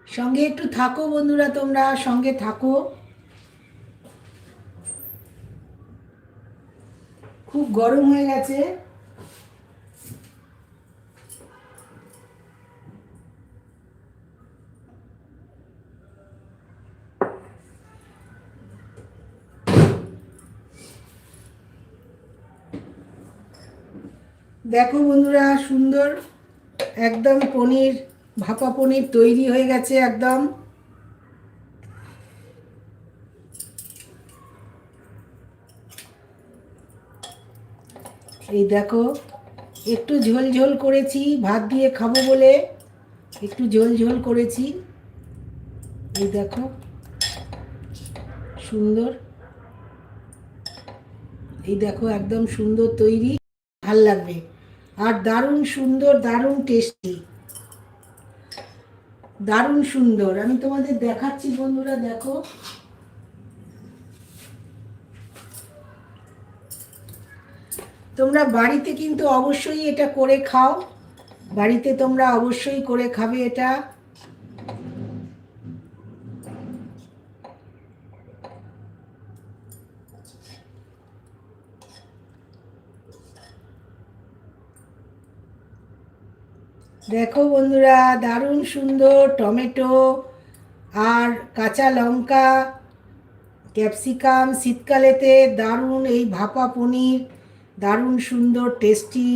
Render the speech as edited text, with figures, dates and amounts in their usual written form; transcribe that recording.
সঙ্গে একটু থাকো বন্ধুরা, তোমরা সঙ্গে থাকো। খুব গরম হয়ে গেছে। দেখো বন্ধুরা, সুন্দর একদম পনির, ভাপা পনির তৈরি হয়ে গেছে একদম। এই দেখো, একটু ঝোল ঝোল করেছি, ভাত দিয়ে খাবো বলে একটু ঝোল ঝোল করেছি। এই দেখো, সুন্দর। এই দেখো একদম সুন্দর তৈরি, ভাল লাগবে। আর দারুণ সুন্দর, দারুণ টেস্টি, দারুণ সুন্দর। আমি তোমাদের দেখাচ্ছি বন্ধুরা, দেখো। তোমরা বাড়িতে কিন্তু অবশ্যই এটা করে খাও, বাড়িতে তোমরা অবশ্যই করে খাবে এটা। দেখো বন্ধুরা, দারুণ সুন্দর টমেটো আর কাঁচা লঙ্কা, ক্যাপসিকাম, শীতকালেতে দারুণ এই ভাপা পনির, দারুণ সুন্দর টেস্টি।